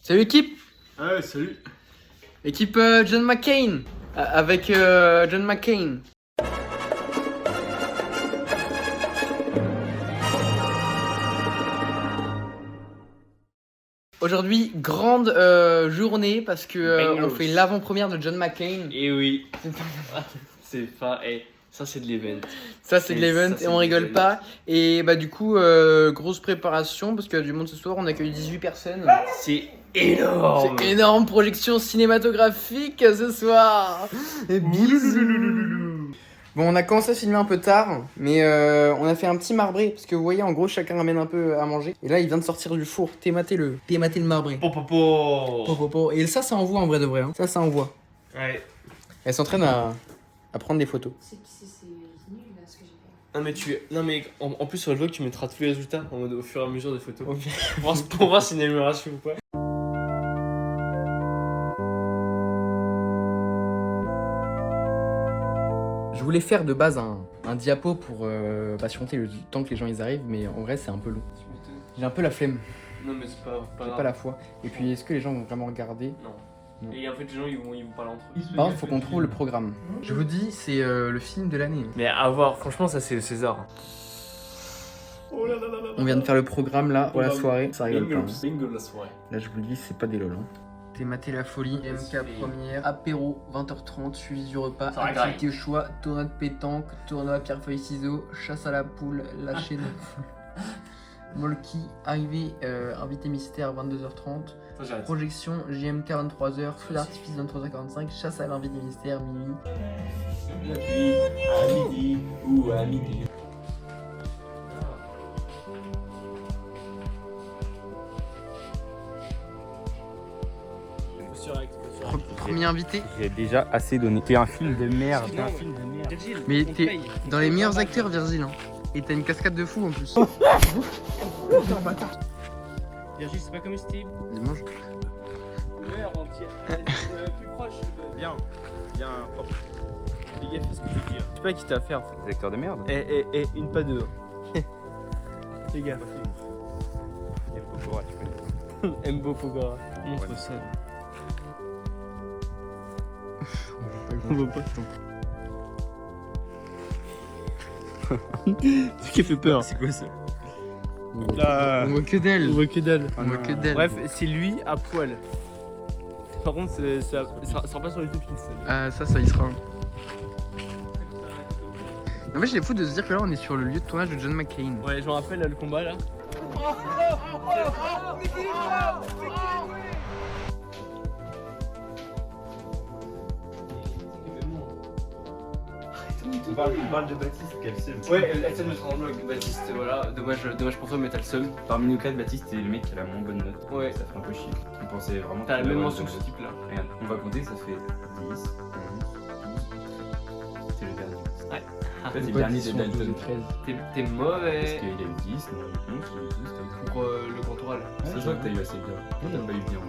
Salut équipe. Ah ouais, salut. Équipe John McCain. Avec John McCain. Aujourd'hui, grande journée parce que on fait l'avant-première de John McCain. Et oui. C'est pas. Ça, c'est de l'event. Ça, c'est de l'event et on rigole pas. Et bah, du coup, grosse préparation parce qu'il y a du monde ce soir. On accueille 18 personnes. C'est énorme. C'est énorme, projection cinématographique ce soir. Et bisous. Bon, on a commencé à filmer un peu tard, mais on a fait un petit marbré parce que vous voyez, en gros, chacun ramène un peu à manger. Et là, il vient de sortir du four. Tématez le marbré. Popopo. Et ça envoie en vrai de vrai. Hein. Ça envoie. Ouais. Elle s'entraîne à prendre des photos. C'est nul là ce que j'ai fait. Non mais en plus sur le vlog tu mettras tous les résultats en mode au fur et à mesure des photos. Ok. Pour voir si c'est une amélioration ou pas. Je voulais faire de base un diapo pour patienter le temps que les gens ils arrivent, mais en vrai c'est un peu long. J'ai un peu la flemme, Non mais c'est pas j'ai grave. pas la foi. Et puis est-ce que les gens vont vraiment regarder? Non. Non. Et en fait les gens ils vont parler entre eux. Par contre, faut qu'on trouve le programme. Je vous dis, c'est le film de l'année. Mais à voir, franchement ça c'est le César. On vient de faire le programme là pour la soirée. Ça rigole pas. Hein. Bingo la soirée. Là, je vous le dis, c'est pas des lol. Hein. T'es maté la folie, MK première, apéro 20h30, suivi du repas, Ça va, activité au choix, tournoi de pétanque, tournoi pierre-feuille-ciseaux, chasse à la poule, lâcher de Molki, arrivée, invité mystère 22h30, Ça j'arrête. projection JMK 23h, feu d'artifice 23h45, chasse à l'invité mystère minuit. Depuis à midi ou à midi. Premier invité. J'ai déjà assez donné. T'es un film de merde. Mais t'es dans les meilleurs acteurs, Virgile. Hein. Et t'as une cascade de fou en plus. Virgile, c'est pas comme Steve. Dimanche. Ouais, entier. Plus proche. Viens hop. Fais gaffe à ce que tu dis. Je sais pas qui t'a fait en fait. Des acteurs de merde. Et une pas deux. Fais gaffe. Il y a Pokora, tu connais. Mbo Pogora. Montre Ouais. ça. On veut pas. Ce qui fait peur. C'est quoi ça? Là. On voit que dalle. On voit que dalle. On voit que dalle. Bref, c'est lui à poil. Par contre, ça sera pas sur YouTube Pixel. Ah, ça y sera. En fait, j'ai fou de se dire que là, on est sur le lieu de tournage de John McCain. Ouais, je me rappelle là, le combat là. On parle de Baptiste, quel seul. Ouais, elle s'est mettre en vlog, Baptiste, voilà. Dommage pour toi, mais t'as le seum. Parmi nous quatre, Baptiste est le mec qui a la moins bonne note. Ouais. Ça fait un peu chier. On pensait vraiment. T'as la qu'il même avait mention une que bonne ce note. type là. Regarde, on va compter, ça fait 10, 11, 12. C'est le dernier. Ouais. En fait, c'est le dernier, c'est Dalton. T'es mauvais. Parce qu'il a eu 10, non, 11, 12, t'as Pour le grand oral. C'est ça que t'as eu assez bien. T'as pas eu bien.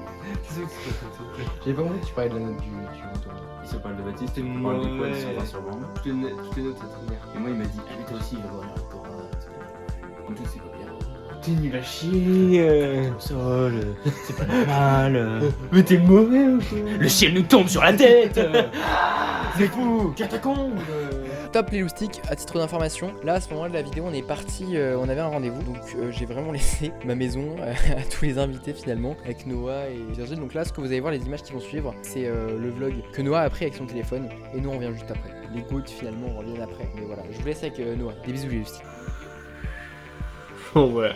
C'est sûr que c'est pas comme ça. J'avais pas compris que tu parlais de la note du retour. Il se parle de Baptiste, T'es il parle des mauvais. poils sur 20 sur 20. Toutes les notes, ça te merde. Et moi, il m'a dit, ah, mais toi aussi, il va voir le doctorat. En tout, c'est pas bien. T'es nul à chier. C'est pas normal. Mais t'es mauvais ou quoi? Le ciel nous tombe sur la tête. C'est fou. Catacombe. Top les loustiques, à titre d'information, là à ce moment-là de la vidéo on est parti, on avait un rendez-vous, donc j'ai vraiment laissé ma maison à tous les invités finalement, avec Noah et Virgile. Donc là ce que vous allez voir, les images qui vont suivre, c'est le vlog que Noah a pris avec son téléphone, et nous on revient juste après. Les gouttes finalement on revient après, mais voilà, je vous laisse avec Noah. Des bisous les loustiques. Oh ouais.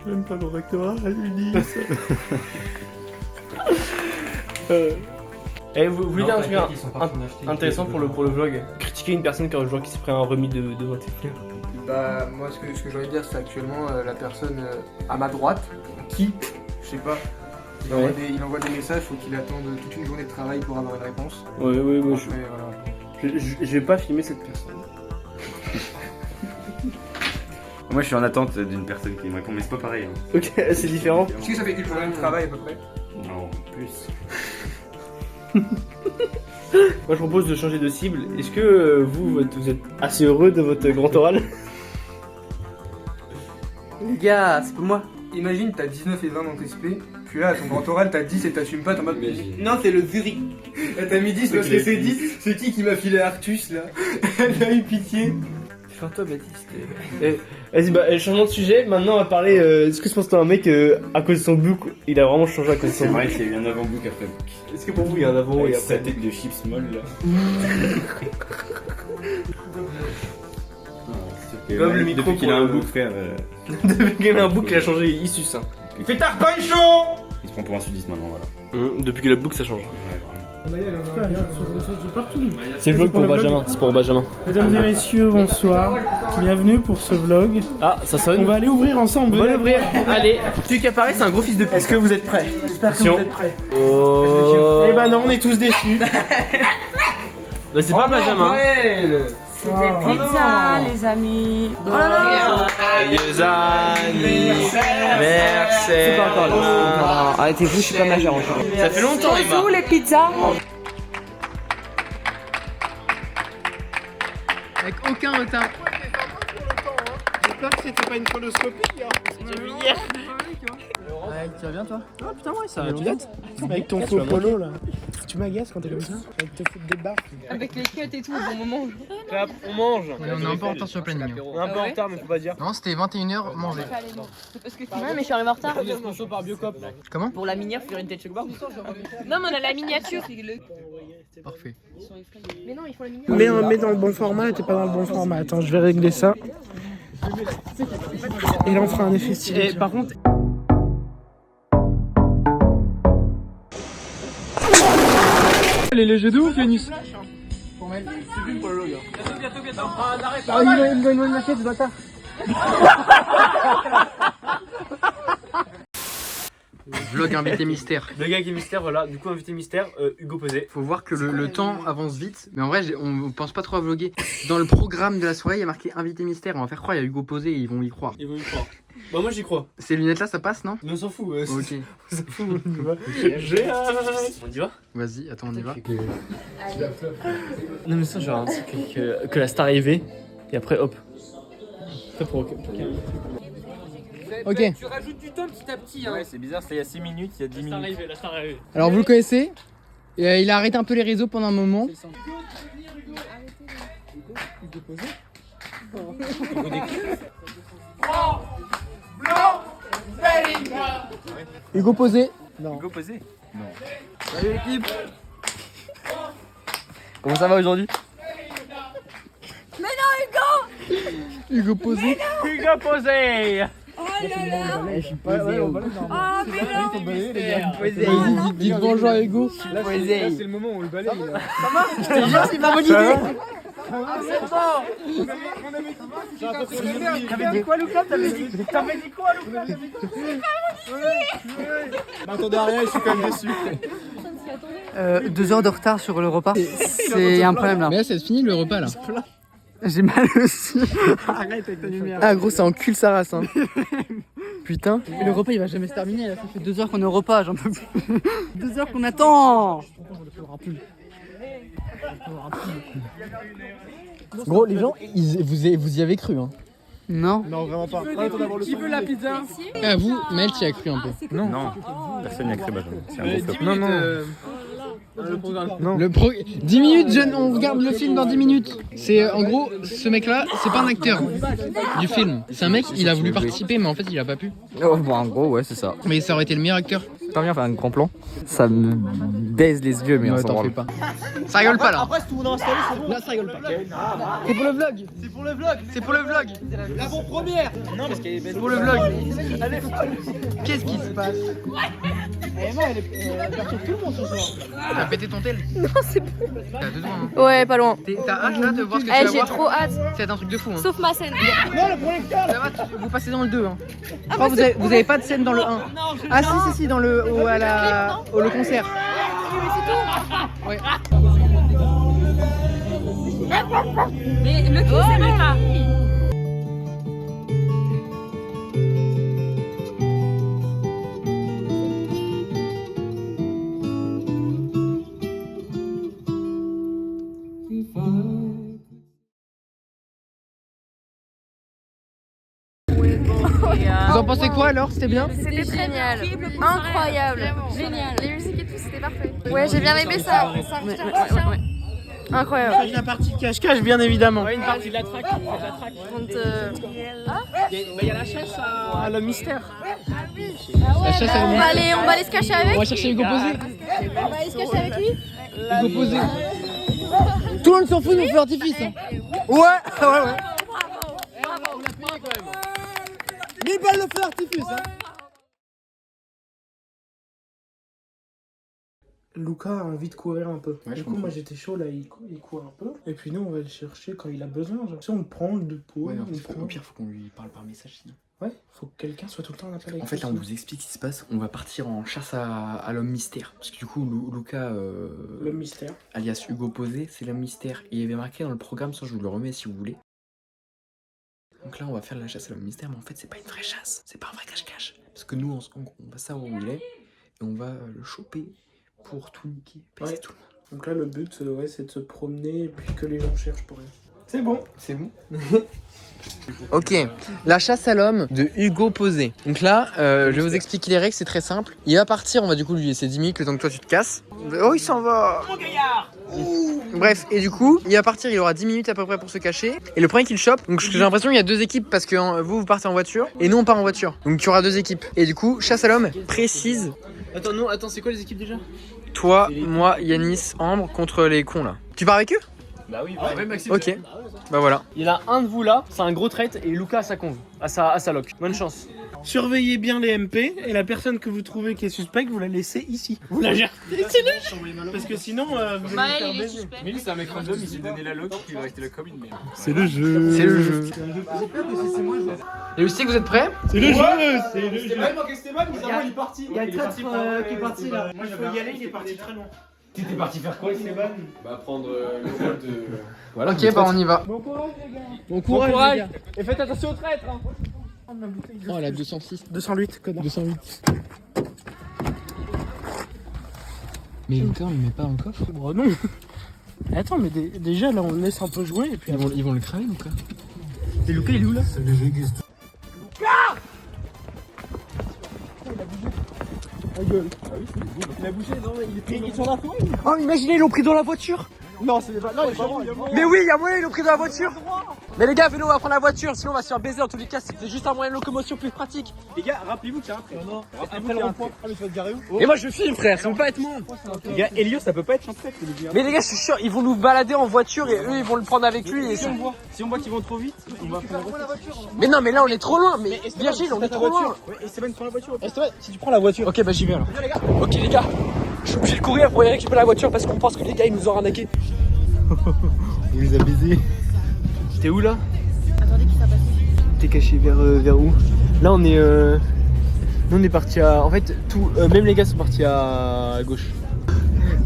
Même pas le rectorat à l'Uni. Vous voulez dire un truc intéressant pour le vlog? Critiquer une personne qui s'est pris un remis de votre fleur. Bah moi ce que j'ai envie de dire c'est actuellement la personne à ma droite, qui, je sais pas, il envoie des messages, faut qu'il attende toute une journée de travail pour avoir une réponse. Ouais, Après, voilà. je vais pas filmer cette personne. Moi je suis en attente d'une personne qui me répond, mais c'est pas pareil. Hein. Ok, c'est différent. Est-ce que ça fait une journée de travail à peu près? Non, plus. Moi je propose de changer de cible. Est-ce que vous êtes assez heureux de votre grand oral? Les gars, c'est pour moi. Imagine, t'as 19 et 20 dans tes SP, puis là, à ton grand oral, t'as 10 et t'assumes pas, t'es en mode. Non, c'est le Zuri. T'as mis 10 parce que c'est 10. C'est qui m'a filé Artus là? Elle a eu pitié. Enfin, toi, Baptiste. Vas-y, bah, changeons de sujet. Maintenant, on va parler. Est-ce que je pense que t'as un mec, à cause de son book, il a vraiment changé à cause de son C'est book? vrai qu'il y a eu un avant-book après book. Est-ce que pour vous, il y a un avant Avec et sa après? tête de chips molle là. Comme le micro depuis qu'il a pour, un book, frère. Depuis qu'il a un book, il a changé. Il suce, hein. Fais ta chaud. Il se prend pour un sudiste maintenant, voilà. Depuis qu'il a le book, ça change. Ouais, vraiment. C'est le vlog pour Benjamin. C'est pour Benjamin. Mesdames et messieurs, bonsoir. Bienvenue pour ce vlog. Ah, ça sonne. On va aller ouvrir ensemble. On va l'ouvrir. Allez, celui qui apparaît, c'est un gros fils de pute. Est-ce que vous êtes prêts? J'espère que vous êtes prêts. Oh. Eh ben non, on est tous déçus. Bah, c'est pas Benjamin. C'est des pizzas, les amis. Oh là là. Joyeux anniversaire. C'est pas encore là. Arrêtez-vous, je suis pas majeur encore. Ça fait longtemps, C'est Emma. où les pizzas? Avec aucun retard. J'espère que c'était pas une coloscopie. Ouais, tu vas bien toi? Ah putain, ouais, ça va. Avec ton faux polo là. Tu m'agaces quand t'es comme ça. Avec tes fous de barres. Avec les cuts et tout, au bon moment. Clap, on mange. On est un peu en retard sur le planning. On est un peu en retard, mais faut pas dire. Non, c'était 21h manger. Ouais, mais je suis arrivé en retard. Sponsor par Biocop. Comment? Pour la minière, faire une tête chocobar. Non, mais on a la miniature. Parfait. Mais non, ils font la miniature. Mais dans le bon format, t'es pas dans le bon format. Attends, je vais régler ça. Et là, on fera un effet stylé. Et par contre. Les jeux de ouf, Yannis. Ah, il a une maquette, ce bâtard. Vlog invité mystère. Le gars qui est mystère, voilà. Du coup, invité mystère, Hugo Posé. Faut voir que le temps avance vite, mais en vrai on pense pas trop à vlogger. Dans le programme de la soirée il y a marqué invité mystère, on va faire croire il y a Hugo Posé et ils vont y croire. Ils vont y croire. Bah, moi j'y crois. Ces lunettes là ça passe non? Mais on s'en fout. Ok. On s'en fout. J'ai hâte. On y va? Vas-y, attends on y va. Non, mais ça, genre un truc que la star arrivait. Et après, hop. Ça pour Ok. Tu rajoutes du temps petit à petit. Ouais, c'est bizarre, c'était il y a 6 minutes, il y a 10 minutes. La star arrivée. Alors vous le connaissez? Il a arrêté un peu les réseaux pendant un moment. Hugo Posé. Hugo Posé? Salut l'équipe. Comment ça va aujourd'hui? Mais non, Hugo Posé. Hugo Posé. Oh là là. Ah, mais non. Vas-y, dites bonjour à Hugo. Là, c'est le moment où on le balaye. C'est pas bonne idée. T'avais dit quoi, Lucas? T'avais dit quoi, Lucas? M'attendais à rien, je suis quand même déçu. 2 heures de retard sur le repas. C'est un problème là. Mais là c'est fini le repas là. J'ai mal aussi. Arrête avec ta lumière. Ah gros ça encule sa race hein. Putain. Mais le repas il va jamais se terminer. Là, ça fait 2 heures qu'on est au repas, j'en peux plus. 2 heures qu'on attend. Gros les gens vous y avez cru hein. Non. Non, vraiment pas. Qui veut la pizza? Et à vous, Mel t'y as cru un peu. Non, personne n'y a cru, Benjamin. C'est un gros flop. Non, non. Le 10 minutes, jeune, on regarde le film dans 10 minutes. C'est en gros, ce mec-là, c'est pas un acteur du film. C'est un mec, il a voulu participer, mais en fait, il a pas pu. Oh, bon, en gros, ouais, c'est ça. Mais ça aurait été le meilleur acteur. T'as bien fait un grand plan. Ça me baise les yeux, mais on Ouais, s'en t'en fais branle. pas. Ça rigole pas là. Après, si tout le monde est installé, c'est bon. Là, ça rigole pas. C'est pour le vlog. C'est pour le vlog. C'est pour le vlog. L'avant-première. Non, parce qu'elle est belle. C'est pour le vlog. Qu'est-ce qui se passe? Elle perturbe tout le monde ce soir. T'as pété ton tel? Non, c'est bon. T'as besoin hein. Ouais, pas loin. T'as hâte là de voir ce que tu Eh, vas j'ai voir? trop hâte. C'est un truc de fou hein. Sauf ma scène. Ça va, vous passez dans le 2 hein. Je crois que vous avez pas de scène dans le 1. Ah si, dans le le concert. Ouais. Mais le qui c'est même là. pensez quoi alors? C'était bien? C'était génial, incroyable, génial. Les musiques et tout, c'était parfait. Ouais, j'ai bien aimé ça. Incroyable. Avec la partie cache-cache, bien évidemment. Ouais, une partie de la track. Il y a la chasse à l'homme mystère. La chasse à On va aller se cacher avec. On va chercher Hugo Posé. On va aller se cacher avec lui. Hugo Posé. Tout le monde s'en fout de mon feu d'artifice. Hein. Ouais. 1000 balles de feu d'artifice. Hein. Luca a envie de courir un peu. Ouais, du coup, moi j'étais chaud là, il court un peu. Et puis nous, on va le chercher quand il a besoin. Genre. Si on le prend de peau, Ouais, non, on prend. au pire, faut qu'on lui parle par message sinon. Ouais, faut que quelqu'un soit tout le temps en appel avec En fait, là, on lui. vous explique ce qui se passe. On va partir en chasse à l'homme mystère. Parce que du coup, Luca, Le mystère. alias Hugo Posé, c'est l'homme mystère. Et il y avait marqué dans le programme, ça je vous le remets si vous voulez. Donc là, on va faire la chasse à l'homme mystère, mais en fait, c'est pas une vraie chasse. C'est pas un vrai cache-cache. Parce que nous, on va savoir où il est. Et on va le choper pour tout niquer. Ouais. Tout le monde. Donc là, le but, c'est de se promener et puis que les gens cherchent pour rien. C'est bon. C'est bon. Ok, la chasse à l'homme de Hugo Posé. Donc là, je vais vous expliquer les règles, c'est très simple. Il va partir, on va du coup lui laisser 10 minutes le temps que toi tu te casses. Oh, il s'en va. Bref, et du coup, il va partir, il aura 10 minutes à peu près pour se cacher. Et le premier qu'il chope, donc j'ai l'impression qu'il y a 2 équipes parce que vous partez en voiture et nous on part en voiture. Donc il y aura 2 équipes. Et du coup, chasse à l'homme précise. Attends, c'est quoi les équipes déjà? Toi, moi, Yanis, Ambre contre les cons là. Tu pars avec eux? Bah oui, Maxime. Ok, bah voilà. Il y en a un de vous là, c'est un gros trait, et Luca à sa conve, à sa loc. Bonne chance. Surveillez bien les MP et la personne que vous trouvez qui est suspecte, vous la laissez ici. Vous la gérez. Parce que sinon, vous allez vous faire baiser. Mais lui, c'est un mec random, il s'est donné la loc, il va rester là comme une merde. C'est le jeu. C'est le jeu. Et aussi que vous êtes prêts? C'est le jeu. C'est le jeu. Esteban, bizarrement, il est parti. Il y a le traître qui est parti là. Moi, je peux y aller, il est parti très loin. T'étais parti faire quoi, Esteban? Bah, prendre le rôle de. Voilà, ok, bah on y va. Bon courage, les gars. Bon courage, les gars. Et faites attention aux traîtres hein. Oh la 206. 208, connard. 208. Mais Lucas, on le met pas dans le coffre? Oh non. Attends, mais déjà là, on laisse un peu jouer et puis. Ils vont le cramer, Lucas. Et Lucas, il est où là? C'est les Vegas. La gueule. Ah oui, c'est bon. Il a bougé, non, il est pris sur la forêt. Oh, imaginez, ils l'ont pris dans la voiture. Non, c'est pas. Non, il est pas bon. Mais oui, il y a moyen, ils l'ont pris dans la voiture. Mais les gars, venez, on va prendre la voiture, sinon on va se faire baiser. En tous les cas, c'est juste un moyen de locomotion plus pratique. Les gars, rappelez-vous qu'il y a un train. Après le rond-point. Ah, mais tu vas te garer où? Et moi, je filme, frère, ça peut pas être moi. Les gars, Elio, ça peut pas être un traître, les gars. Mais les gars, je suis sûr, ils vont nous balader en voiture et eux, ils vont le prendre avec lui. Et Si on voit qu'ils vont trop vite, on va prendre la voiture. Mais non, mais là, on est trop loin. Mais Virgile, on est trop loin. Ouais, Esteban, prends la voiture. Esteban, si tu prends la voiture. Ok, bah j'y vais alors. Ok, les gars, je suis obligé de courir pour y récupérer la voiture parce qu'on pense que les gars, ils nous ont arnaqué. On les a baisés. T'es où là? Attendez, qui s'est passé? T'es caché vers où? Là on est nous on est parti à. En fait tout même les gars sont partis à gauche.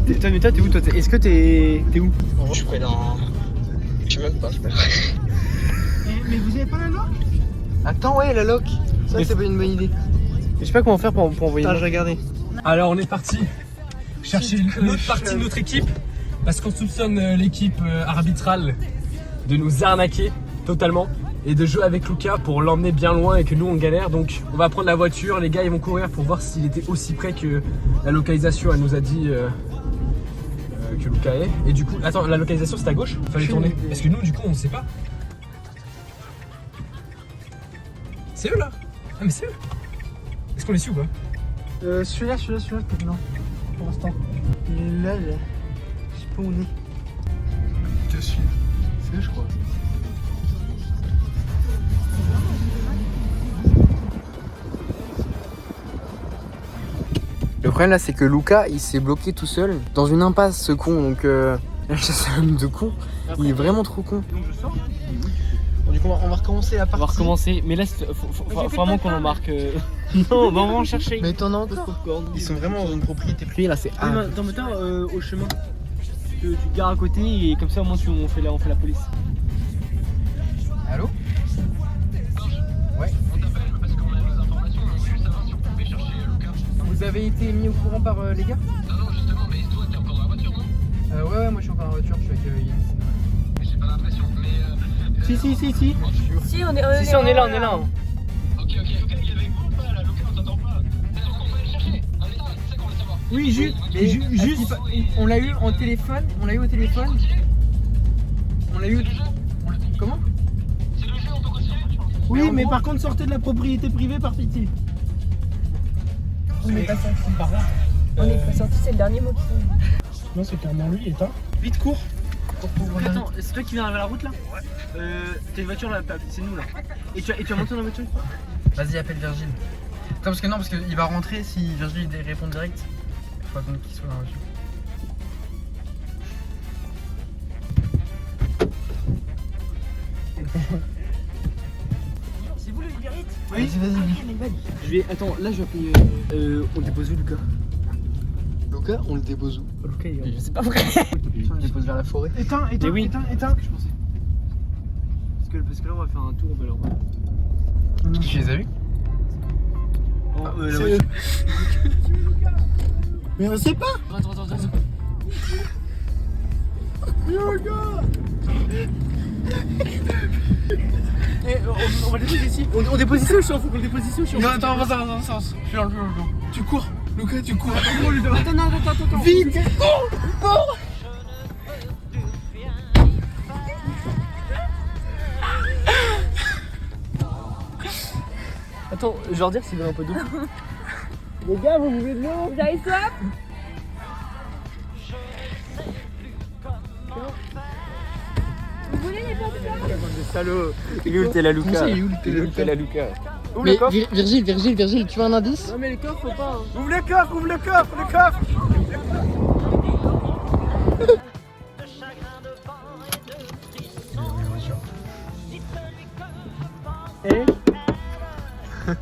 Mais toi t'es où toi? Est-ce que t'es où? Je suis près dans. Je sais même pas, Mais vous avez pas la loc? Attends, ouais, la loc. Ça, c'est pas une bonne idée. Je sais pas comment faire pour envoyer. Attends, je regardais. Alors on est parti chercher l'autre partie de notre équipe parce qu'on soupçonne l'équipe arbitrale de nous arnaquer totalement et de jouer avec Luca pour l'emmener bien loin et que nous on galère. Donc on va prendre la voiture, les gars ils vont courir pour voir s'il était aussi près que la localisation elle nous a dit que Luca est. Et du coup, attends, la localisation c'est à gauche? Fallait tourner. Parce que nous du coup on sait pas. C'est eux là? Ah mais c'est eux. Est-ce qu'on les suit ou pas? Celui-là, peut-être non. Pour l'instant. Il est là, là. Je sais pas où on est. Je te suis. C'est eux, je crois. Le problème là, c'est que Luca, il s'est bloqué tout seul dans une impasse, ce con. Donc, la chasse à l'homme de con, il est vraiment trop con. Donc je sors. Bon, du coup, on va recommencer la On va partie. recommencer, mais là faut vraiment qu'on en marque. Non, on va en chercher. Mais t'en as encore. Ils sont vraiment dans une propriété privée là, c'est. Dans le temps au chemin. Tu te gares à côté et comme ça au moins on fait la police. Allô? Ouais. Vous avez été mis au courant par les gars? Non, justement, mais toi, t'es encore dans la voiture, non? Ouais, moi je suis encore dans la voiture, je suis avec Yannis. Mais j'ai pas l'impression, mais. Si. Si on est là. Ok, il y avait quoi? Oui, juste. On l'a eu au téléphone. Comment? Oui, mais par contre, sortez de la propriété privée par pitié. On n'est pas sorti. On n'est pas sorti, c'est le dernier mot. Non, c'est clairement lui, éteint. Vite, cours. Attends, c'est toi qui viens vers la route là? Ouais. T'as une voiture là, c'est nous là. Et tu vas monter dans la voiture? Vas-y, appelle Virgile. Attends, parce qu'il va rentrer si Virgile répond direct. Faut attendre qu'il soit dans la voiture. C'est vous le Uber Eats? Oui, vas-y. Attends, là je vais appeler. On dépose où Lucas? Lucas, on le dépose où? Lucas, il C'est pas vrai. On le dépose vers la forêt. Éteins. Je pensais. Parce que là on va faire un tour, on va leur voir. Tu les as vus? La voiture. Mais on sait pas. Attends. On va déposer ici. On dépose ici au champ, faut qu'on le dépose ici au champ. Non, attends, on va dans un sens. Je suis dans le plan. Tu cours. Lucas, tu cours. Attends. Vite. Attends, je vais leur dire s'ils veulent un peu d'eau. Les gars, vous voulez de l'eau? Vous avez soif? Vous voulez les popcorn? Salaud. Il est où t'es la Lucas? Il est où t'es la Lucas? Mais Virgile, tu veux un indice? Non mais les coffres, faut pas. Ouvre le coffre.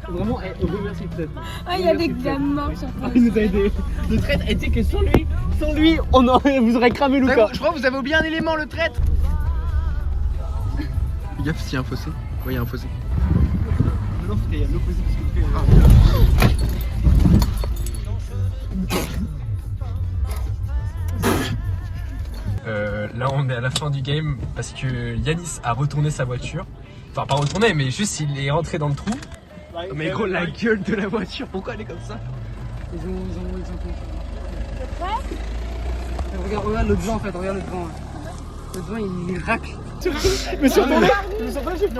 Vraiment, remercie peut-être. Ah, il y a des gammes morts sur place. Il nous a aidé. Le traître, et tu sais que sans lui, vous aurez cramé Lucas. Je crois que vous avez oublié un élément, le traître. Fais gaffe s'il y a un fossé. Ouais, il y a un fossé. Non, il y a l'opposé parce que là on est à la fin du game parce que Yanis a retourné sa voiture. Enfin pas retourné mais juste il est rentré dans le trou. Mais gros la gueule de la voiture, pourquoi elle est comme ça? Ils ont regarde le devant en fait, regarde le devant. Le devant il racle. Mais sur ton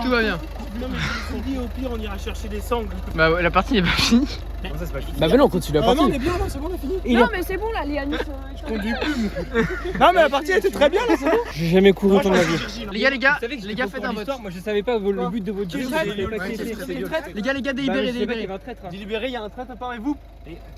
Tout va bien. Non mais je me dis au pire on ira chercher des sangles. Bah ouais, la partie n'est pas finie. Comment ça c'est pas fini? Bah non on continue la Ah partie. non on est bien là, c'est bon on a fini. Non mais c'est bon là, les Yanis. Non mais la partie était très bien là, c'est bon. J'ai jamais couru autant de ma vie. Les gars, faites un vote. Moi je savais pas le but de votre jeu. Les gars, délibérez. Délibéré, il y a un traître parmi vous.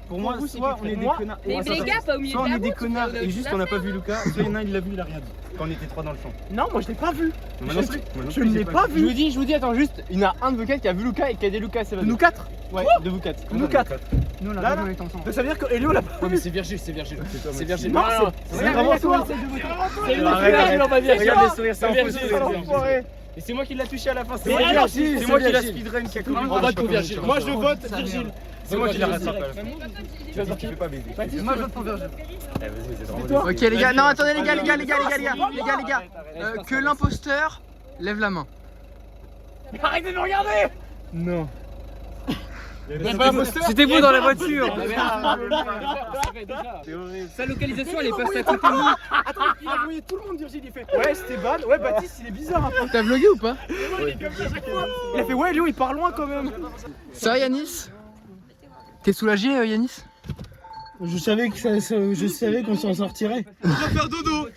Pour moi, soit on est des connards. Mais les gars, pas au milieu Soit de on la est des route, connards et juste on n'a pas vu Lucas, soit il y en a un il l'a vu, il a rien dit. Quand on était trois dans le champ. Non, moi je l'ai pas vu. Moi non plus. Je ne l'ai pas vu. Je vous dis, attends, juste, il y en a un de vous quatre qui a vu Lucas et qui a dit Lucas, c'est Nous quatre. Ouais, de vous quatre. Nous quatre. Nous on Là, l'a là. pas été ensemble. Donc ça veut dire que Elio l'a pas Ouais, mais c'est Virgile. C'est Virgile. Non, c'est vraiment toi. C'est Virgile, on va dire. Regarde les sourires, c'est Virgile, enfoiré. Et c'est moi qui l'a touché à la fin. C'est moi qui l'a speedrun qui a couru. On vote pour Virgile. Moi je vote Virgile. C'est moi qui l'a rattrapé. Tu vas sortir, pas baiser. Moi je vote pour Virgile. Ok les gars, non attendez les gars, que l'imposteur lève la main. Arrêtez de me regarder. Non. C'était vous dans la voiture. Sa localisation elle est passée à côté de nous. Attends, il a mouillé tout le monde Virgile, il fait ouais Stéban, ouais Baptiste il est bizarre un peu. T'as vlogué ou pas? Il a fait ouais Léo il part loin quand même. Ça va Yanis? T'es soulagé Yanis? Je savais qu'on s'en sortirait. On va faire dodo.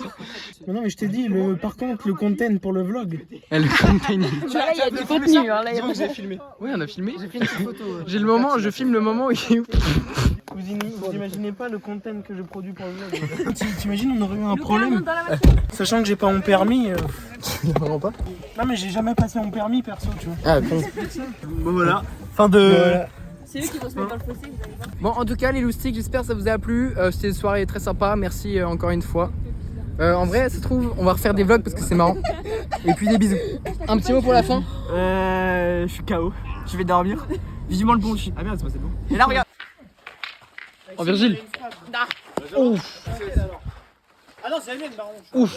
Non mais je t'ai dit, par contre le content pour le vlog. Elle contain. Là, il y a du contenu. Hein, là, il y a Vous avez filmé. Oui on a filmé. J'ai pris une petite photo. Je filme le moment où il est où. Vous imaginez pas le content que je produis pour le vlog. T'imagines on aurait eu un Lucas, problème. monte dans la voiture. Sachant que j'ai pas mon permis. Vraiment pas. Non mais j'ai jamais passé mon permis perso tu vois. Ah bon. Bon voilà. Fin de. C'est eux qui vont se mettre dans le fossé, vous allez voir. Bon, en tout cas, les loustiques, j'espère que ça vous a plu. C'était une soirée très sympa. Merci encore une fois. En vrai, ça se trouve, on va refaire des vlogs parce que c'est marrant. Et puis des bisous. Un petit mot pour la fin? Je suis KO. Je vais dormir. Vivement le bon chien. Ah merde, c'est passé bon. Et là, regarde. Oh, Virgile. Ah non, c'est la mienne, baron.